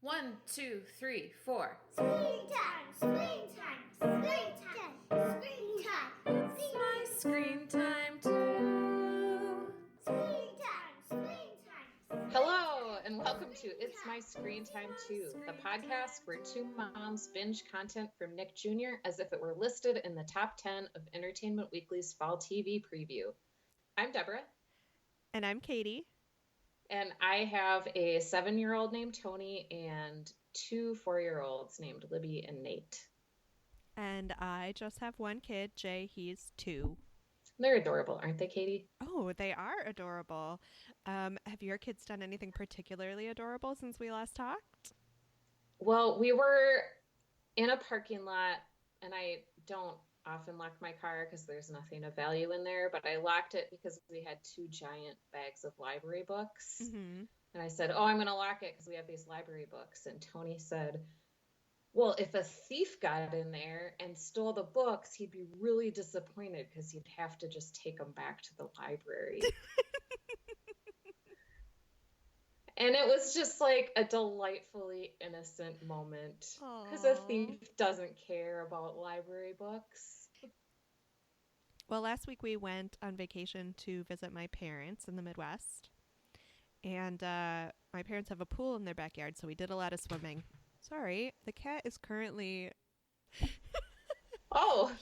One, two, three, four. Screen time, screen time, screen time, screen time. It's my screen time too. Screen time, screen time. Hello, and welcome to It's My Screen Time Too, the podcast where two moms binge content from Nick Jr. as if it were listed in the top 10 of Entertainment Weekly's fall TV preview. I'm Deborah. And I'm Katie. And I have a 7-year-old named Tony and two 4-year-olds named Libby and Nate. And I just have one kid, Jay. He's 2. They're adorable, aren't they, Katie? Oh, they are adorable. Have your kids done anything particularly adorable since we last talked? Well, we were in a parking lot, and I don't often lock my car because there's nothing of value in there, but I locked it because we had 2 giant bags of library books. Mm-hmm. And I said, I'm going to lock it because we have these library books. And Tony said, well, if a thief got in there and stole the books, he'd be really disappointed because he'd have to just take them back to the library. And it was just like a delightfully innocent moment because a thief doesn't care about library books. Well, last week we went on vacation to visit my parents in the Midwest. And my parents have a pool in their backyard, so we did a lot of swimming. Sorry, the cat is currently... Oh!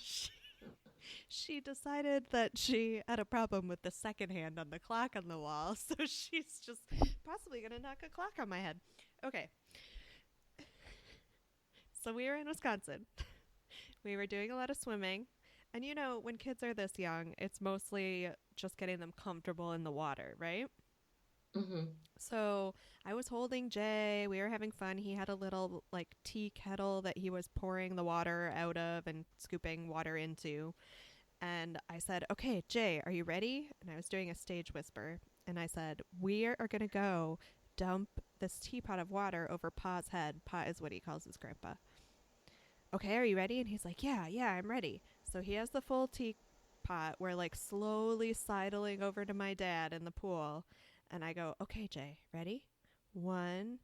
She decided that she had a problem with the second hand on the clock on the wall, so she's just possibly going to knock a clock on my head. Okay. So we were in Wisconsin. We were doing a lot of swimming. And you know, when kids are this young, it's mostly just getting them comfortable in the water, right? Mm-hmm. So I was holding Jay. We were having fun. He had a little like tea kettle that he was pouring the water out of and scooping water into. And I said, okay, Jay, are you ready? And I was doing a stage whisper. And I said, we are going to go dump this teapot of water over Pa's head. Pa is what he calls his grandpa. Okay, are you ready? And he's like, yeah, I'm ready. So he has the full teapot. We're like slowly sidling over to my dad in the pool. And I go, okay, Jay, ready? 1,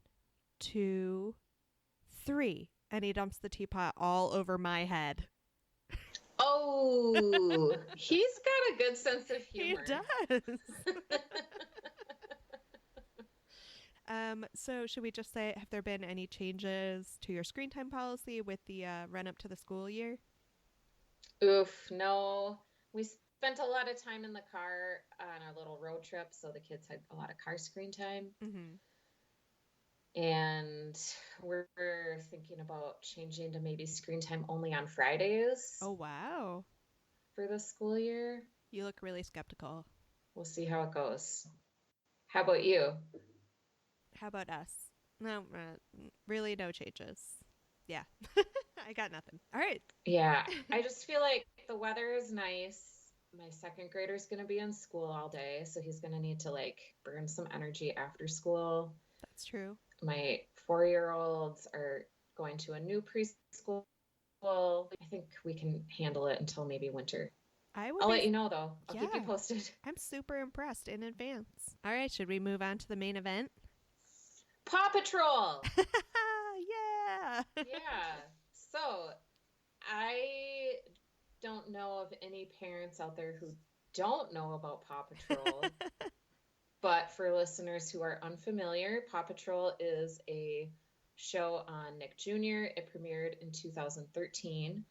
2, 3. And he dumps the teapot all over my head. Oh, he's got a good sense of humor. He does. So should we just say, have there been any changes to your screen time policy with the run up to the school year? Oof, no. We spent a lot of time in the car on our little road trip, so the kids had a lot of car screen time. Mm-hmm. And we're thinking about changing to maybe screen time only on Fridays. Oh, wow. For the school year. You look really skeptical. We'll see how it goes. How about you? How about us? No, really no changes. Yeah. I got nothing. All right. Yeah, I just feel like the weather is nice. My 2nd grader's going to be in school all day, so he's going to need to like burn some energy after school. That's true. My 4-year-olds are going to a new preschool. I think we can handle it until maybe winter. I'll let you know, though. I'll keep you posted. I'm super impressed in advance. All right, should we move on to the main event? Paw Patrol! Yeah! Yeah. So, I don't know of any parents out there who don't know about Paw Patrol. But for listeners who are unfamiliar, Paw Patrol is a show on Nick Jr. It premiered in 2013,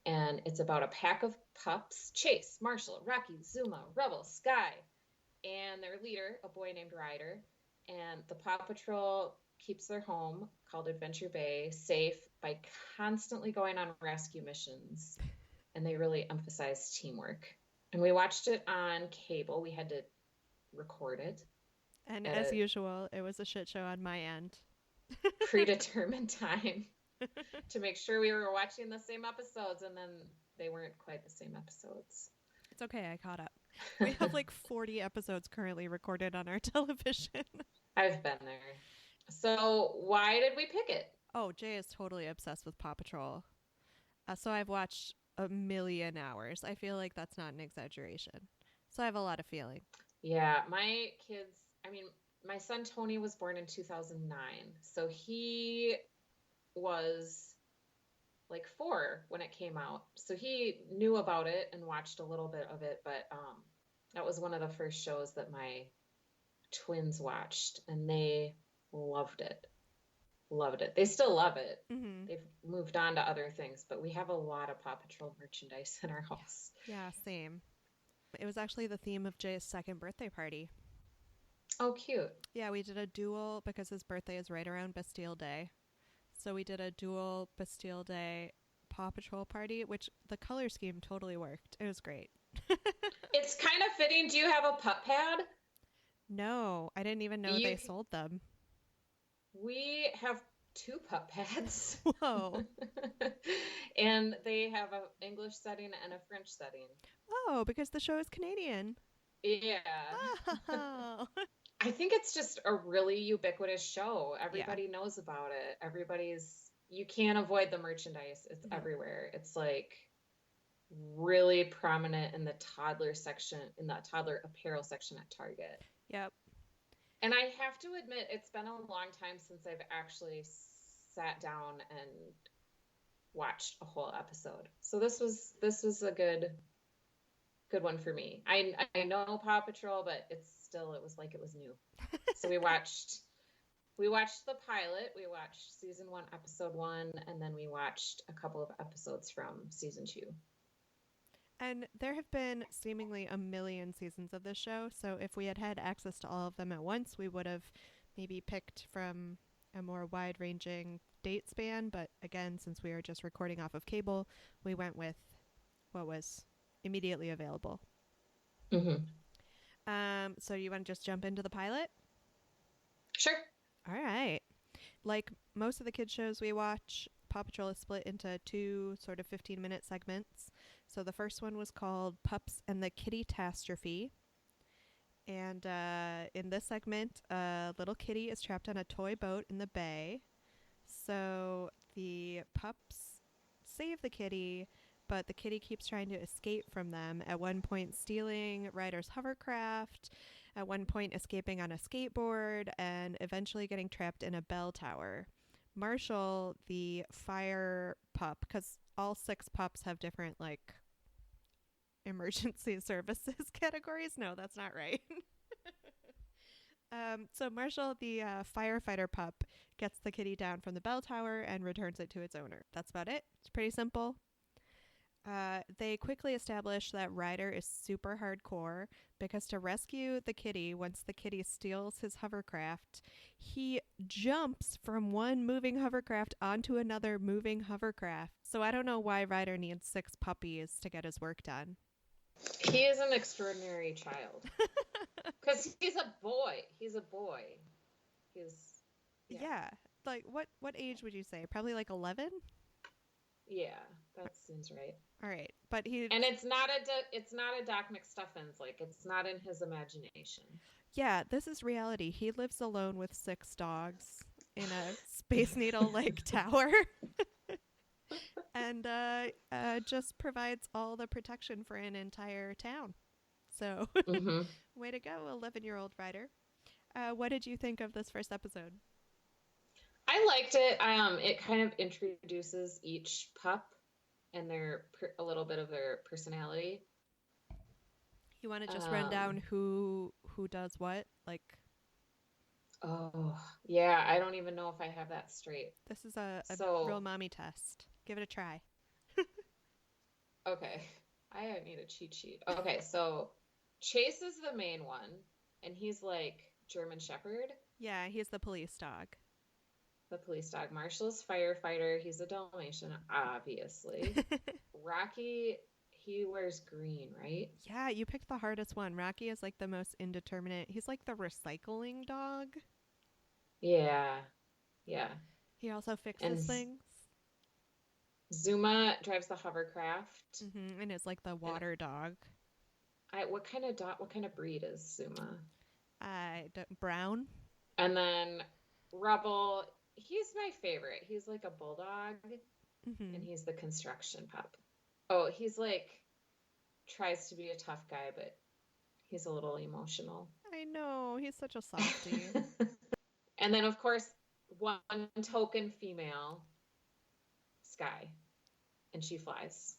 and it's about a pack of pups, Chase, Marshall, Rocky, Zuma, Rebel, Sky, and their leader, a boy named Ryder. And the Paw Patrol keeps their home, called Adventure Bay, safe by constantly going on rescue missions. And they really emphasize teamwork. And we watched it on cable. We had to record it. And as usual, it was a shit show on my end. Predetermined time to make sure we were watching the same episodes, and then they weren't quite the same episodes. It's okay, I caught up. We have like 40 episodes currently recorded on our television. I've been there. So why did we pick it? Oh, Jay is totally obsessed with Paw Patrol. So I've watched a million hours. I feel like that's not an exaggeration. So I have a lot of feeling. Yeah, my kids, I mean, my son Tony was born in 2009. So he was like 4 when it came out. So he knew about it and watched a little bit of it, but that was one of the first shows that my twins watched, and they loved it. Loved it. They still love it. Mm-hmm. They've moved on to other things, but we have a lot of Paw Patrol merchandise in our house. Yeah, same. It was actually the theme of Jay's second birthday party. Oh, cute. Yeah, we did a dual because his birthday is right around Bastille Day. So we did a dual Bastille Day Paw Patrol party, which the color scheme totally worked. It was great. It's kind of fitting. Do you have a pup pad? No, I didn't even know they sold them. We have 2 pup pads. Whoa. And they have an English setting and a French setting. Oh, because the show is Canadian. Yeah. Oh. I think it's just a really ubiquitous show. Everybody knows about it. You can't avoid the merchandise. It's everywhere. It's like really prominent in the toddler section, in the toddler apparel section at Target. Yep. And I have to admit, it's been a long time since I've actually sat down and watched a whole episode. So this was a good one for me. I know Paw Patrol, but it was like it was new. So we watched the pilot. We watched season 1, episode 1, and then we watched a couple of episodes from season 2. And there have been seemingly a million seasons of this show, so if we had had access to all of them at once, we would have maybe picked from a more wide-ranging date span, but again, since we were just recording off of cable, we went with what was immediately available. Mm-hmm. So you want to just jump into the pilot? Sure. All right. Like most of the kids shows we watch, Paw Patrol is split into 2 sort of 15-minute segments. So the first one was called Pups and the Kitty-tastrophe. And in this segment, a little kitty is trapped on a toy boat in the bay. So the pups save the kitty, but the kitty keeps trying to escape from them, at one point stealing Ryder's hovercraft, at one point escaping on a skateboard, and eventually getting trapped in a bell tower. Marshall, the fire pup, because all 6 pups have different, like, emergency services categories. No, that's not right. So Marshall, the firefighter pup, gets the kitty down from the bell tower and returns it to its owner. That's about it. It's pretty simple. They quickly establish that Ryder is super hardcore because to rescue the kitty, once the kitty steals his hovercraft, he jumps from one moving hovercraft onto another moving hovercraft. So I don't know why Ryder needs 6 puppies to get his work done. He is an extraordinary child. Because he's a boy. He's a boy. Yeah. Like, what age would you say? Probably like 11? Yeah, that seems right. All right. But he... And it's not a Doc McStuffins. Like, it's not in his imagination. Yeah, this is reality. He lives alone with 6 dogs in a Space Needle-like tower. And just provides all the protection for an entire town. So, way to go, 11-year-old Ryder. What did you think of this first episode? I liked it. It kind of introduces each pup and a little bit of their personality. You want to just run down who does what? Like, oh, yeah, I don't even know if I have that straight. This is a real mommy test. Give it a try. Okay. I need a cheat sheet. Okay, so Chase is the main one, and he's like German Shepherd. Yeah, he's the police dog. The police dog. Marshall's firefighter. He's a Dalmatian, obviously. Rocky, he wears green, right? Yeah, you picked the hardest one. Rocky is like the most indeterminate. He's like the recycling dog. Yeah. Yeah. He also fixes things. Zuma drives the hovercraft. And is like the water dog. What kind of breed is Zuma? Brown. And then Rubble, he's my favorite. He's like a bulldog, and he's the construction pup. Oh, he's like tries to be a tough guy, but he's a little emotional. I know. He's such a softie. And then, of course, one token female, Sky, and she flies.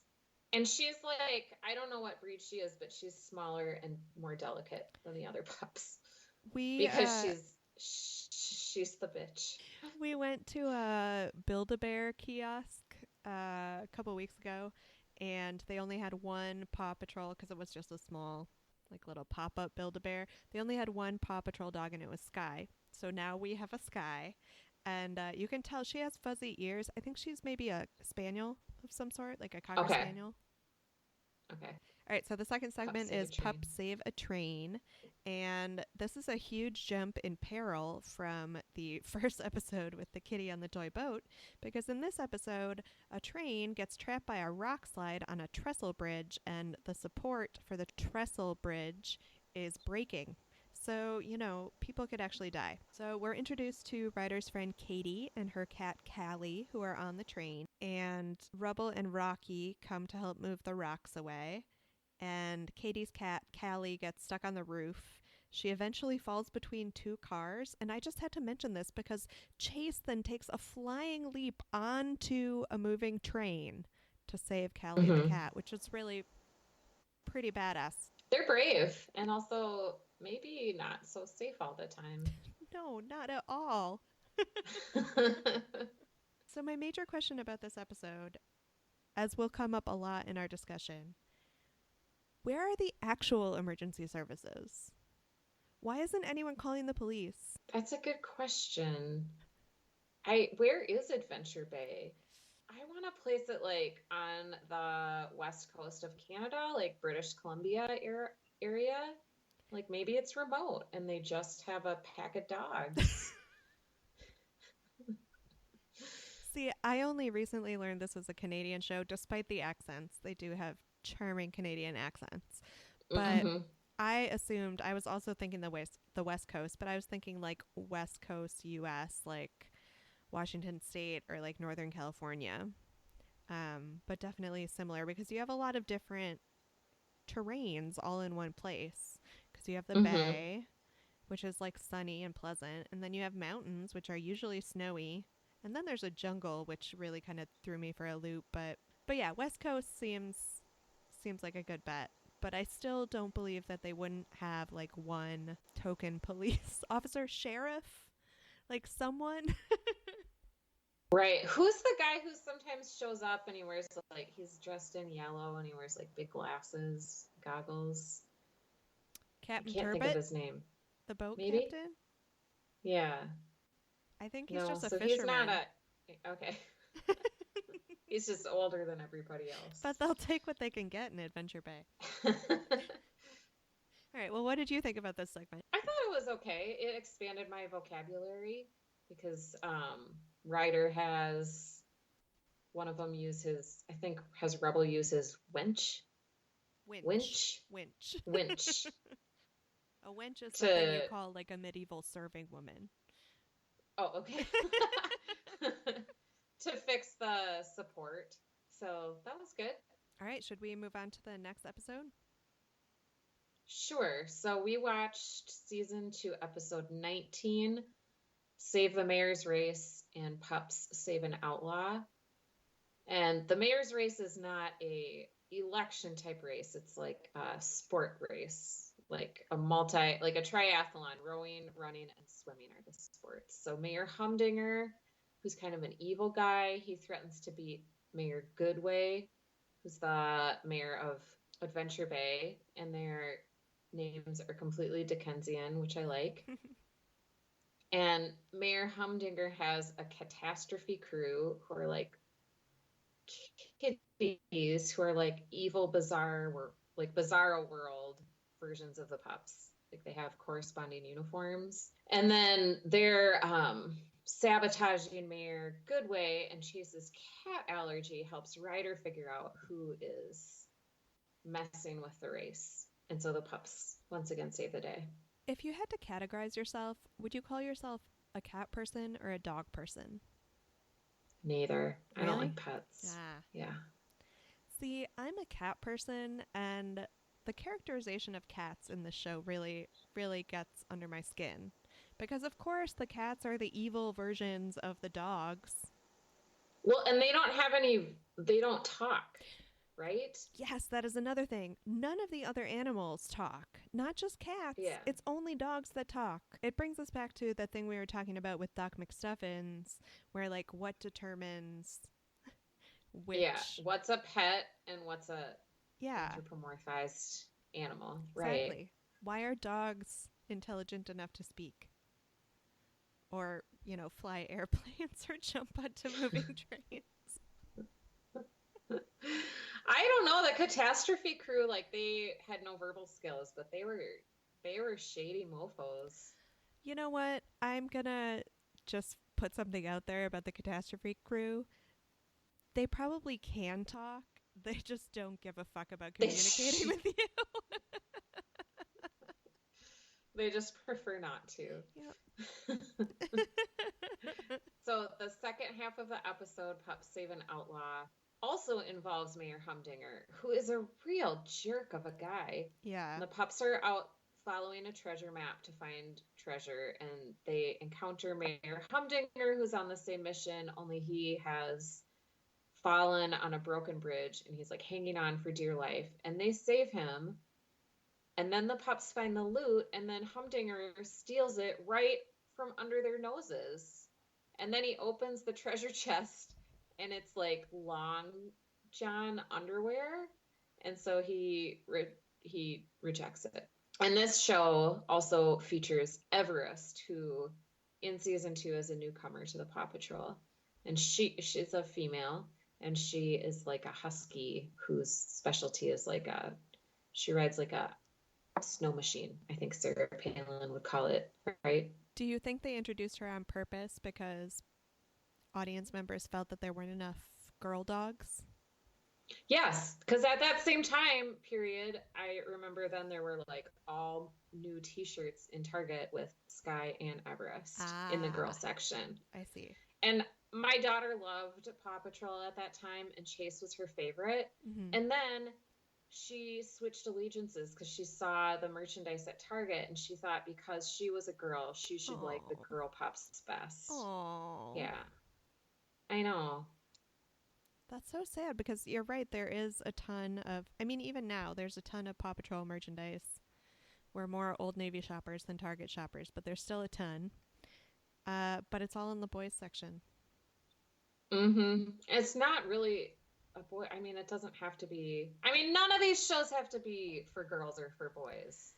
And she's like, I don't know what breed she is, but she's smaller and more delicate than the other pups We because she's the bitch. we went to a Build-A-Bear kiosk a couple weeks ago, and they only had one Paw Patrol because it was just a small, like little pop-up Build-A-Bear. They only had one Paw Patrol dog, and it was Sky. So now we have a Sky, and you can tell she has fuzzy ears. I think she's maybe a spaniel of some sort, like a cocker Okay. spaniel. Okay. All right, so the second segment Save a is Pup Train. Save a Train. And this is a huge jump in peril from the first episode with the kitty on the toy boat, because in this episode, a train gets trapped by a rock slide on a trestle bridge, and the support for the trestle bridge is breaking. So, people could actually die. So, we're introduced to Ryder's friend Katie and her cat Callie, who are on the train. And Rubble and Rocky come to help move the rocks away. And Katie's cat Callie gets stuck on the roof. She eventually falls between two cars. And I just had to mention this because Chase then takes a flying leap onto a moving train to save Callie the cat, which is really pretty badass. They're brave and also maybe not so safe all the time. No, not at all. So my major question about this episode, as will come up a lot in our discussion, where are the actual emergency services? Why isn't anyone calling the police? That's a good question. Where is Adventure Bay? I want to place it like on the west coast of Canada, like British Columbia area. Like maybe it's remote and they just have a pack of dogs. See, I only recently learned this was a Canadian show, despite the accents. They do have charming Canadian accents. But I assumed, I was also thinking the West Coast, but I was thinking like West Coast US, like Washington State or like Northern California. But definitely similar because you have a lot of different terrains all in one place. Because you have the bay, which is like sunny and pleasant, and then you have mountains, which are usually snowy, and then there's a jungle, which really kind of threw me for a loop. But yeah, West Coast seems like a good bet. But I still don't believe that they wouldn't have like one token police officer, sheriff, like someone. Right. Who's the guy who sometimes shows up and he wears like he's dressed in yellow and he wears like big glasses, goggles? Captain I can't Turbot, think of his name. the boat Maybe? captain. Yeah. I think he's No, just a so fisherman. he's not a okay. He's just older than everybody else. But they'll take what they can get in Adventure Bay. All right. Well, what did you think about this segment? I thought it was okay. It expanded my vocabulary because Ryder has one of them use his, I think, has Rebel use his winch. Winch. Winch. A wench is something you call like a medieval serving woman. Oh, okay. To fix the support. So that was good. All right. Should we move on to the next episode? Sure. So we watched season 2, episode 19, Save the Mayor's Race and Pups Save an Outlaw. And the Mayor's Race is not a election type race. It's like a sport race, like a triathlon. Rowing, running, and swimming are the sports. So Mayor Humdinger, who's kind of an evil guy, he threatens to beat Mayor Goodway, who's the mayor of Adventure Bay, and their names are completely Dickensian, which I like. And Mayor Humdinger has a catastrophe crew who are like kitties, who are like evil, bizarre world versions of the pups. Like they have corresponding uniforms. And then they're sabotaging Mayor Goodway, and Chase's cat allergy helps Ryder figure out who is messing with the race. And so the pups once again save the day. If you had to categorize yourself, would you call yourself a cat person or a dog person? Neither. Really? I don't like pets. Ah. Yeah. See, I'm a cat person, and the characterization of cats in this show really, really gets under my skin. Because, of course, the cats are the evil versions of the dogs. Well, and they don't talk, right? Yes, that is another thing. None of the other animals talk. Not just cats. Yeah. It's only dogs that talk. It brings us back to the thing we were talking about with Doc McStuffins, where, like, what determines which... Yeah, what's a pet and what's a Yeah, anthropomorphized animal, exactly. right? Why are dogs intelligent enough to speak? Or, you know, fly airplanes or jump onto moving trains? I don't know. The catastrophe crew, like, they had no verbal skills, but they were shady mofos. You know what? I'm gonna just put something out there about the catastrophe crew. They probably can talk. They just don't give a fuck about communicating with you. They just prefer not to. Yep. So the second half of the episode, Pups Save an Outlaw, also involves Mayor Humdinger, who is a real jerk of a guy. Yeah. And the pups are out following a treasure map to find treasure, and they encounter Mayor Humdinger, who's on the same mission, only he has fallen on a broken bridge, and he's like hanging on for dear life. And they save him, and then the pups find the loot, and then Humdinger steals it right from under their noses. And then he opens the treasure chest, and it's like long john underwear, and so he rejects it. And this show also features Everest, who in season 2 is a newcomer to the Paw Patrol, and she's a female, and she is like a husky whose specialty is she rides like a snow machine. I think Sarah Palin would call it, right? Do you think they introduced her on purpose because audience members felt that there weren't enough girl dogs? Yes, because at that same time period, I remember then there were like all new T-shirts in Target with Sky and Everest in the girl section. I see. And my daughter loved Paw Patrol at that time, and Chase was her favorite. Mm-hmm. And then she switched allegiances because she saw the merchandise at Target, and she thought because she was a girl, she should like the girl pups best. Oh. Yeah. I know. That's so sad because you're right. There is a ton of, I mean, even now, there's a ton of Paw Patrol merchandise. We're more Old Navy shoppers than Target shoppers, but there's still a ton. But it's all in the boys section. Mm-hmm. It's not really a boy. I mean, it doesn't have to be. I mean, none of these shows have to be for girls or for boys.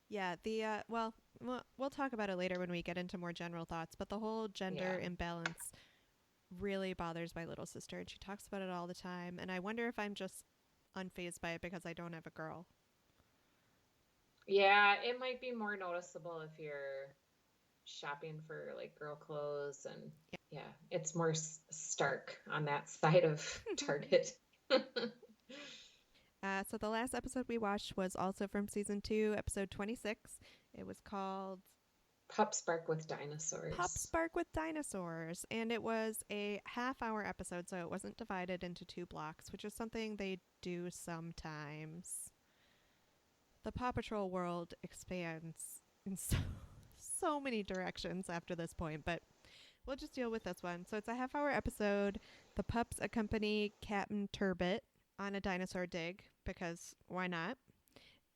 Yeah, well, we'll talk about it later when we get into more general thoughts, but the whole gender imbalance really bothers my little sister, and she talks about it all the time, and I wonder if I'm just unfazed by it because I don't have a girl. Yeah, it might be more noticeable if you're shopping for like girl clothes, and it's more stark on that side of Target. So the last episode we watched was also from season 2, episode 26. It was called Pups Bark with Dinosaurs. Pups Bark with Dinosaurs. And it was a half-hour episode, so it wasn't divided into 2 blocks, which is something they do sometimes. The Paw Patrol world expands in so many directions after this point, but we'll just deal with this one. So it's a half-hour episode. The pups accompany Captain Turbot on a dinosaur dig, because why not?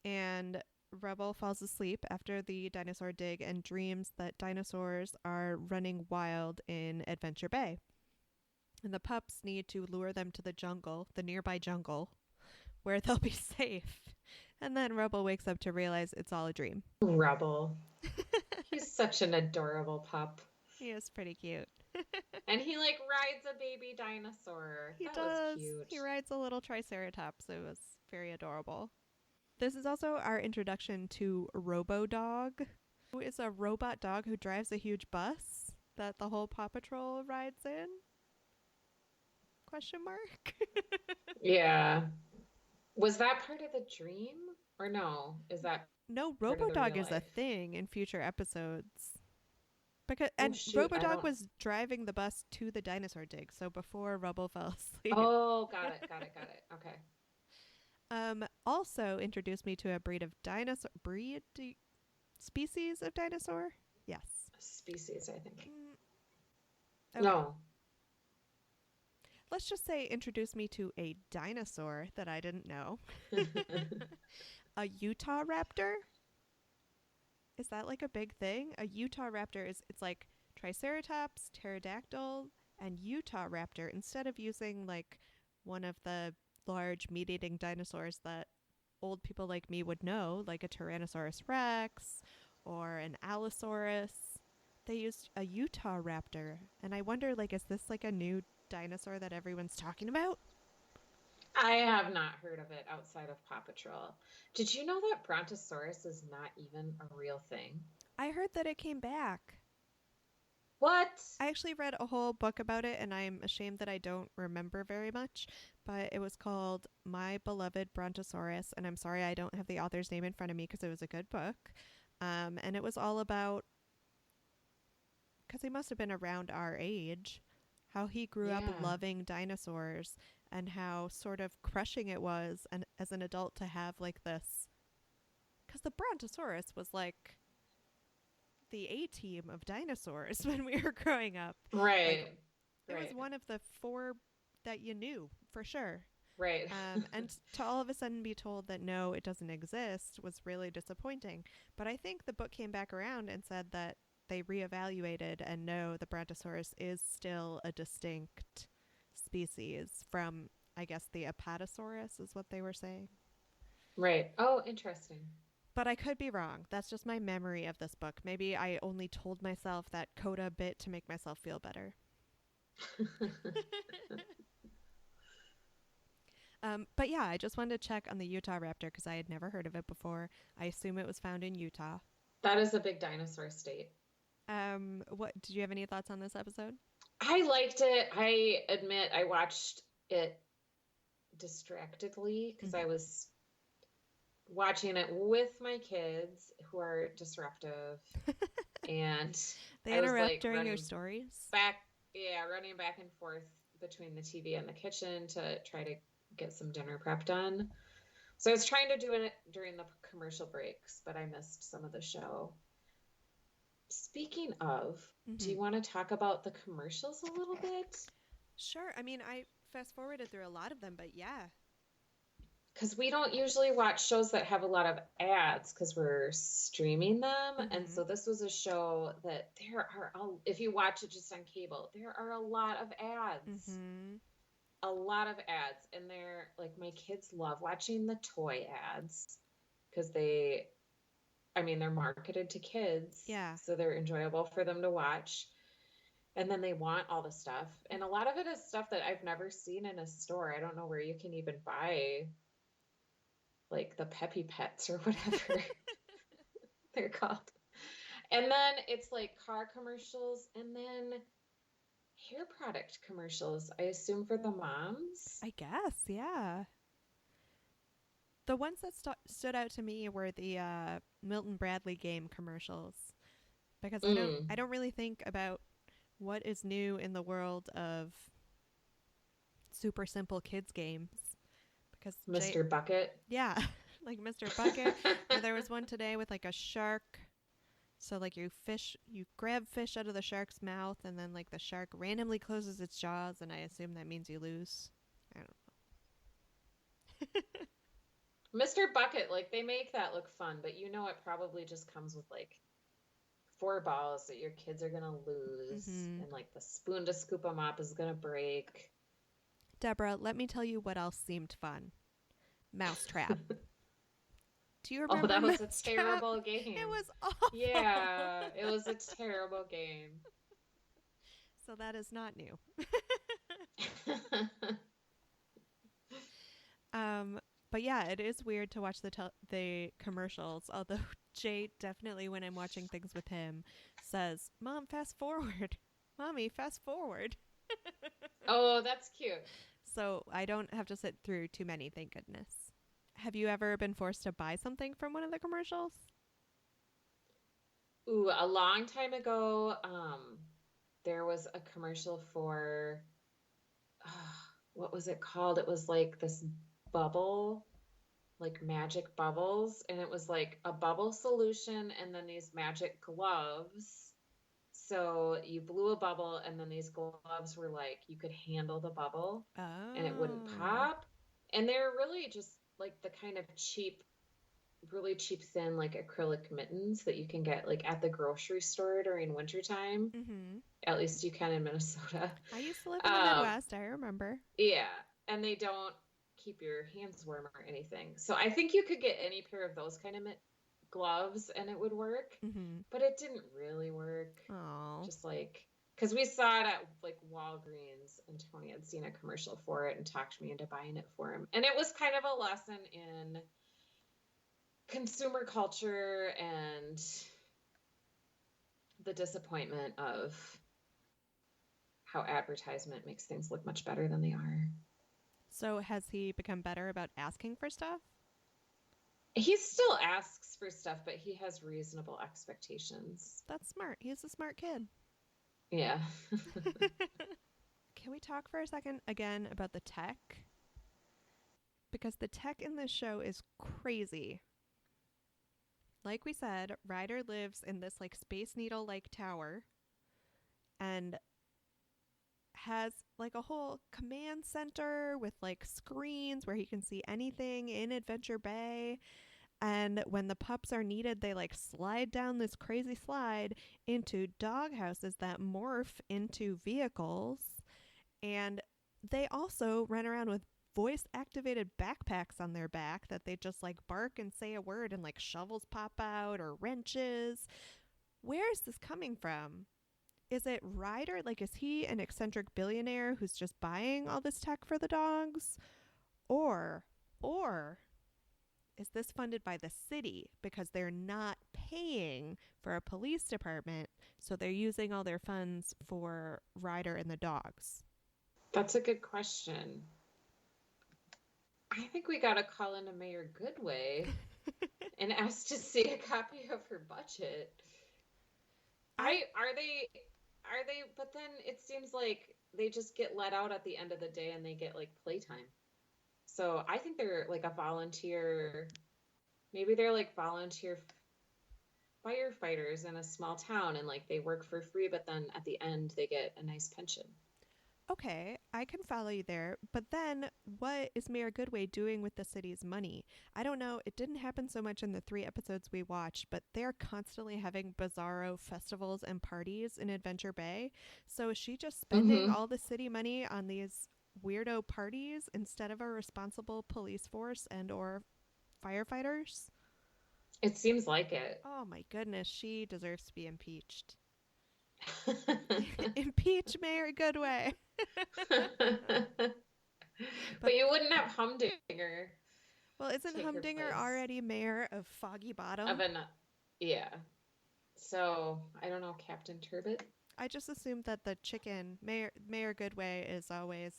And Rebel falls asleep after the dinosaur dig and dreams that dinosaurs are running wild in Adventure Bay. And the pups need to lure them to the jungle, the nearby jungle, where they'll be safe. And then Rebel wakes up to realize it's all a dream. Rebel. He's such an adorable pup. He is pretty cute. And he like rides a baby dinosaur. He that does. Was cute. He rides a little triceratops. It was very adorable. This is also our introduction to Robo-Dog, who is a robot dog who drives a huge bus that the whole Paw Patrol rides in? Question mark? Yeah. Was that part of the dream? Or no? Is that No, part of the Robo-Dog real is a life? thing in future episodes. Because shoot, I Robo-Dog don't- was driving the bus to the dinosaur dig, so before Rebel fell asleep. Oh, got it. Okay. Also introduced me to a species of dinosaur. Yes. Species, I think. Okay. No. Let's just say introduced me to a dinosaur that I didn't know. A Utah raptor? Is that like a big thing? A Utah raptor it's like Triceratops, pterodactyl, and Utah raptor instead of using like one of the large meat-eating dinosaurs that old people like me would know, like a Tyrannosaurus rex or an Allosaurus. They used a Utah raptor, and I wonder, like, is this like a new dinosaur that everyone's talking about? I have not heard of it outside of Paw Patrol. Did you know that Brontosaurus is not even a real thing? I heard that it came back. What? I actually read a whole book about it, and I'm ashamed that I don't remember very much. But it was called My Beloved Brontosaurus, and I'm sorry I don't have the author's name in front of me because it was a good book. And it was all about, because he must have been around our age, how he grew up Yeah. loving dinosaurs and how sort of crushing it was, and as an adult to have like this, because the Brontosaurus was like the A team of dinosaurs when we were growing up. Like Right. it was Right. one of the four that you knew for sure. Right. And to all of a sudden be told that no, it doesn't exist was really disappointing. But I think the book came back around and said that they reevaluated and no, the Brontosaurus is still a distinct species from, I guess, the Apatosaurus is what they were saying. Right. Oh, interesting. But I could be wrong. That's just my memory of this book. Maybe I only told myself that coda bit to make myself feel better. But yeah, I just wanted to check on the Utah raptor because I had never heard of it before. I assume it was found in Utah. That is a big dinosaur state. What did you have any thoughts on this episode? I liked it. I admit I watched it distractedly because I was watching it with my kids who are disruptive, and They I was interrupt like during your running stories. running back and forth between the TV and the kitchen to try to get some dinner prep done. So I was trying to do it during the commercial breaks, but I missed some of the show. Speaking of, do you want to talk about the commercials a little bit? Sure. I mean, I fast forwarded through a lot of them, but yeah. Because we don't usually watch shows that have a lot of ads because we're streaming them. And so this was a show that if you watch it just on cable, there are a lot of ads. A lot of ads. And they're like, my kids love watching the toy ads because they're marketed to kids. Yeah. So they're enjoyable for them to watch. And then they want all the stuff. And a lot of it is stuff that I've never seen in a store. I don't know where you can even buy like the Peppy Pets or whatever they're called. And then it's like car commercials and then hair product commercials, I assume for the moms. I guess, yeah. The ones that stood out to me were the Milton Bradley game commercials because I don't really think about what is new in the world of super simple kids games. Because Mr. Bucket. Yeah, like Mr. Bucket. And there was one today with like a shark. So like you grab fish out of the shark's mouth and then like the shark randomly closes its jaws and I assume that means you lose. I don't know. Mr. Bucket, like they make that look fun, but you know it probably just comes with like 4 balls that your kids are gonna lose and like the spoon to scoop them up is gonna break. Deborah, let me tell you what else seemed fun. Mousetrap. Do you remember? Oh, that was Mousetrap? a terrible game. It was awful. Yeah, it was a terrible game. So that is not new. But yeah, it is weird to watch the commercials. Although Jay definitely, when I'm watching things with him, says, "Mom, fast forward. Mommy, fast forward." Oh, that's cute. So I don't have to sit through too many, thank goodness. Have you ever been forced to buy something from one of the commercials? Ooh, a long time ago, there was a commercial for, what was it called? It was like this bubble. like magic bubbles, and it was like a bubble solution and then these magic gloves. So you blew a bubble, and then these gloves were like you could handle the bubble and it wouldn't Oh. pop. And they're really just like the kind of really cheap, thin, like acrylic mittens that you can get like at the grocery store during wintertime. Mm-hmm. At least you can in Minnesota. I used to live in the Um, Midwest. I remember. yeah, and they don't keep your hands warm or anything. So I think you could get any pair of those kind of gloves and it would work, Mm-hmm. but it didn't really work. Oh. Just like, because we saw it at like Walgreens, and Tony had seen a commercial for it and talked me into buying it for him. And it was kind of a lesson in consumer culture and the disappointment of how advertisement makes things look much better than they are. So has he become better about asking for stuff? He still asks for stuff, but he has reasonable expectations. That's smart. He's a smart kid. Yeah. Can we talk for a second again about the tech? Because the tech in this show is crazy. Like we said, Ryder lives in this like Space Needle like tower and has like a whole command center with like screens where he can see anything in Adventure Bay. And when the pups are needed, they like slide down this crazy slide into dog houses that morph into vehicles. And they also run around with voice activated backpacks on their back that they just like bark and say a word and like shovels pop out or wrenches. Where is this coming from? Is it Ryder? Like, is he an eccentric billionaire who's just buying all this tech for the dogs? Or is this funded by the city because they're not paying for a police department, so they're using all their funds for Ryder and the dogs? That's a good question. I think we got to call into Mayor Goodway and ask to see a copy of her budget. Are they, but then it seems like they just get let out at the end of the day and they get like playtime. So I think they're like a volunteer, maybe they're like volunteer firefighters in a small town, and like they work for free, but then at the end they get a nice pension. Okay, I can follow you there, but then what is Mayor Goodway doing with the city's money? I don't know. It didn't happen so much in the 3 episodes we watched, but they're constantly having bizarro festivals and parties in Adventure Bay. So is she just spending Mm-hmm. all the city money on these weirdo parties instead of a responsible police force and or firefighters? It seems like it. Oh my goodness, she deserves to be impeached. Impeach Mayor Goodway. But you wouldn't have Humdinger Well, isn't take her Humdinger place already mayor of Foggy Bottom? of an, yeah. So I don't know, Captain Turbot. I just assumed that the chicken, Mayor Goodway, is always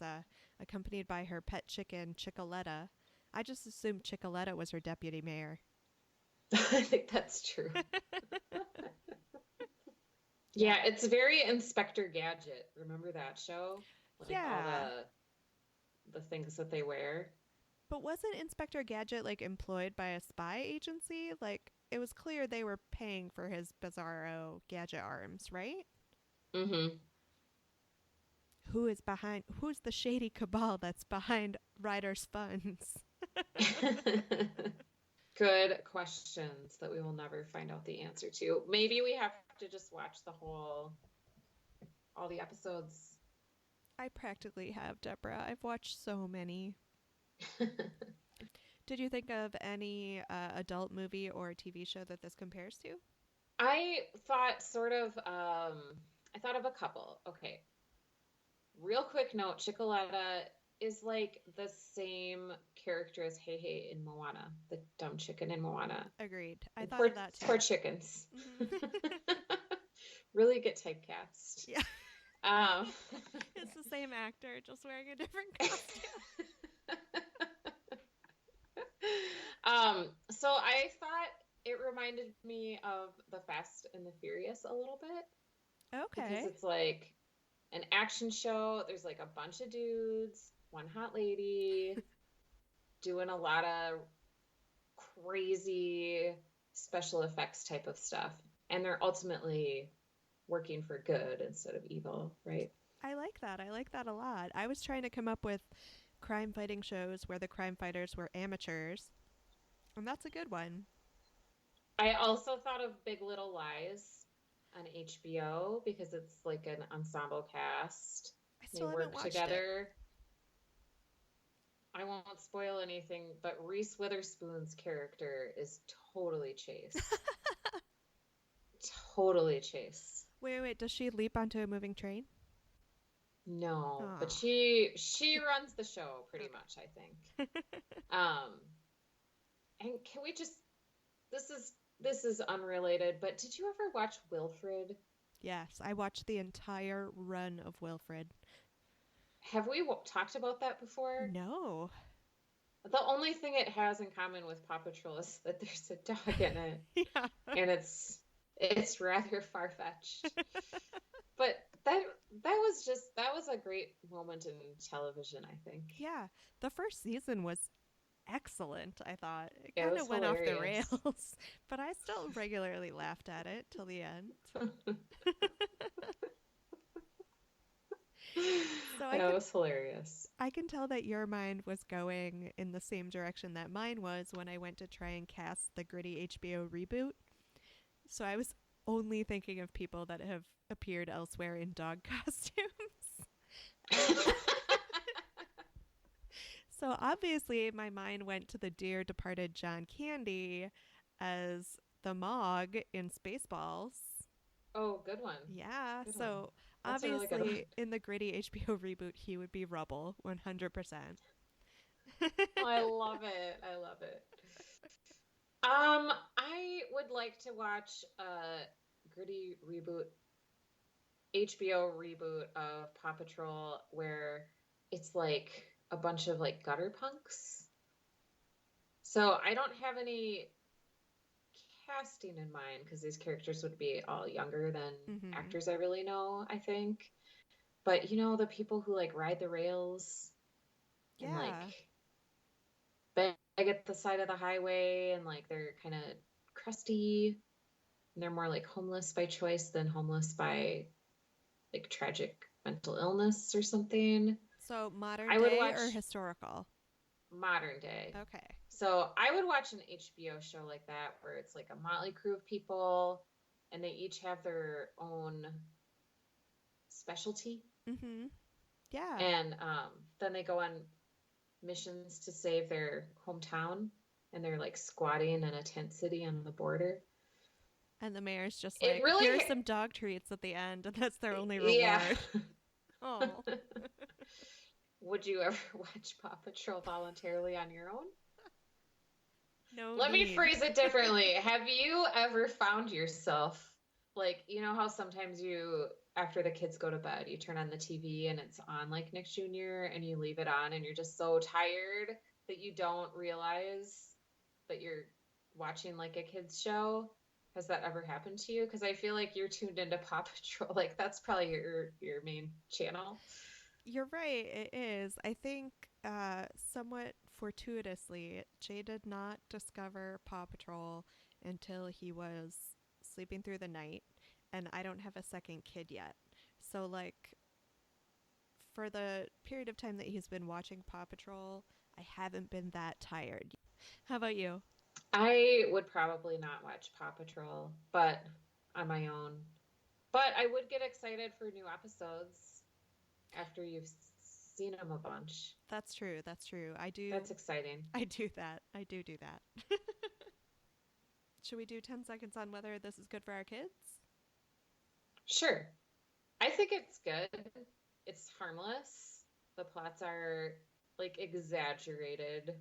accompanied by her pet chicken, Chickaletta. I just assumed Chickaletta was her deputy mayor. I think that's true. Yeah, it's very Inspector Gadget. Remember that show? Like Yeah. all the things that they wear. But wasn't Inspector Gadget, like, employed by a spy agency? Like, it was clear they were paying for his bizarro gadget arms, right? Mm-hmm. Who's the shady cabal that's behind Ryder's funds? Good questions that we will never find out the answer to. Maybe we have to just watch all the episodes. I practically have, Deborah. I've watched so many. Did you think of any adult movie or TV show that this compares to? I thought I thought of a couple. Okay. Real quick note, Chickaletta is like the same character as Hey Hey in Moana, the dumb chicken in Moana. Agreed. I thought Poor, of that too. poor chickens. Mhm. Really get typecast. Yeah. Um, It's the same actor, just wearing a different costume. so I thought it reminded me of The Fast and the Furious a little bit. Okay. Because it's like an action show. There's like a bunch of dudes, one hot lady, doing a lot of crazy special effects type of stuff. And they're ultimately working for good instead of evil, right? I like that. I like that a lot. I was trying to come up with crime fighting shows where the crime fighters were amateurs, and that's a good one. I also thought of Big Little Lies on HBO because it's like an ensemble cast. I They still haven't work watched it. together. I won't spoil anything, but Reese Witherspoon's character is totally Chase. Totally Chase. Wait. Does she leap onto a moving train? No, but Oh. she runs the show pretty Okay. much, I think. Um, and can we just this is unrelated, but did you ever watch Wilfred? Yes, I watched the entire run of Wilfred. Have we talked about that before? No. The only thing it has in common with Paw Patrol is that there's a dog in it, Yeah. and it's rather far-fetched. But that that was a great moment in television, I think. Yeah. The first season was excellent, I thought. It It kind was of went off the hilarious. rails, but I still regularly laughed at it till the end. So I That can was hilarious. I can tell that your mind was going in the same direction that mine was when I went to try and cast the gritty HBO reboot. So I was only thinking of people that have appeared elsewhere in dog costumes. So obviously my mind went to the dear departed John Candy as the Mog in Spaceballs. Oh, good one. Yeah, Good one. so That's a really good one. obviously in the gritty HBO reboot he would be Rubble 100%. Oh, I love it. I love it. I would like to watch a gritty reboot, HBO reboot of Paw Patrol where it's like a bunch of like gutter punks. So I don't have any casting in mind because these characters would be all younger than Mhm. actors I really know, I think. But you know, the people who like ride the rails and like Yeah. beg at the side of the highway and like they're kind of crusty and they're more like homeless by choice than homeless by like tragic mental illness or something. So modern I would day watch or historical? modern day. Okay. So I would watch an HBO show like that where it's like a motley crew of people and they each have their own specialty. Mhm. Yeah. And then they go on missions to save their hometown and they're like squatting in a tent city on the border. And the mayor's just It like, really, here's some dog treats at the end, and that's their only yeah. reward. Oh. Would you ever watch Paw Patrol voluntarily on your own? No Let me need. phrase it differently. Have you ever found yourself like, you know how sometimes you, after the kids go to bed, you turn on the TV and it's on like Nick Jr. and you leave it on and you're just so tired that you don't realize that you're watching like a kids show? Has that ever happened to you? Because I feel like you're tuned into Paw Patrol. Like that's probably your main channel. You're right, it is. I think somewhat fortuitously, Jay did not discover Paw Patrol until he was sleeping through the night, and I don't have a second kid yet. So, like, for the period of time that he's been watching Paw Patrol, I haven't been that tired. How about you? I would probably not watch Paw Patrol, but on my own. But I would get excited for new episodes after you've seen them a bunch. That's true. That's true. I do. That's exciting. I do that. I do do that. Should we do 10 seconds on whether this is good for our kids? Sure. I think it's good. It's harmless. The plots are like exaggerated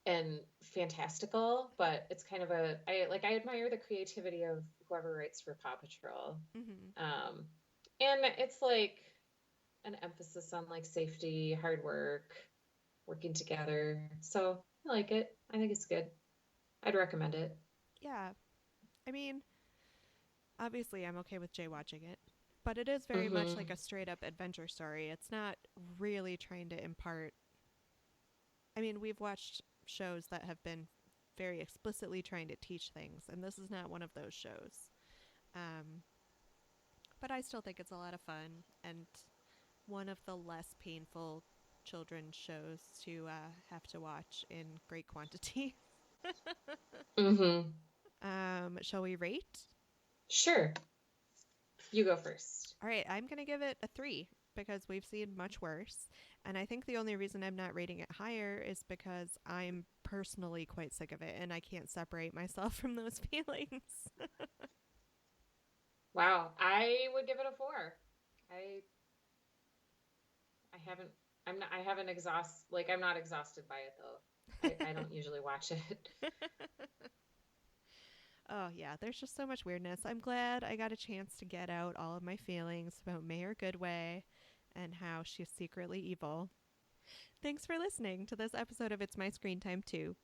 and fantastical, but it's kind of I admire the creativity of whoever writes for Paw Patrol. Mm-hmm. And it's like an emphasis on like safety, hard work, working together. So I like it. I think it's good. I'd recommend it. Yeah. I mean, obviously, I'm okay with Jay watching it, but it is very much like Hmm. a straight up adventure story. It's not really trying to impart. I mean, we've watched shows that have been very explicitly trying to teach things, and this is not one of those shows. But I still think it's a lot of fun and one of the less painful children's shows to have to watch in great quantity. Mm-hmm. Shall we rate? Sure. You go first. All right, I'm going to give it a 3 because we've seen much worse. And I think the only reason I'm not rating it higher is because I'm personally quite sick of it and I can't separate myself from those feelings. Wow. I would give it a 4. I haven't I haven't I'm not exhausted by it though. I don't usually watch it. Oh, yeah, there's just so much weirdness. I'm glad I got a chance to get out all of my feelings about Mayor Goodway and how she's secretly evil. Thanks for listening to this episode of It's My Screen Time Too.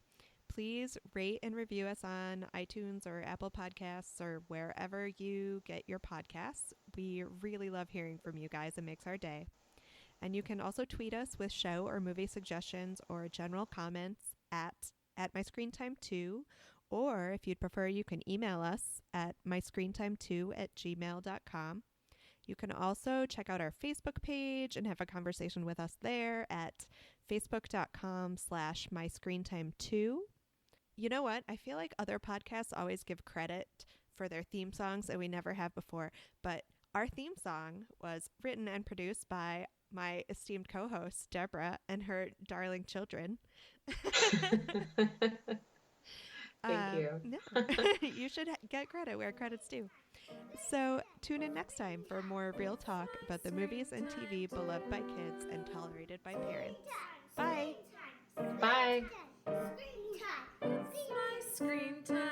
Please rate and review us on iTunes or Apple Podcasts or wherever you get your podcasts. We really love hearing from you guys. It makes our day. And you can also tweet us with show or movie suggestions or general comments at MyScreenTime2. Or if you'd prefer, you can email us at myscreentime2@gmail.com. You can also check out our Facebook page and have a conversation with us there at facebook.com/myscreentime2. You know what? I feel like other podcasts always give credit for their theme songs that we never have before, but our theme song was written and produced by my esteemed co-host, Deborah, and her darling children. Thank you. No. You should get credit where credit's due. So tune in next time for more real talk about the movies and TV beloved by kids and tolerated by parents. Bye. Bye. Screen time. It's my screen time.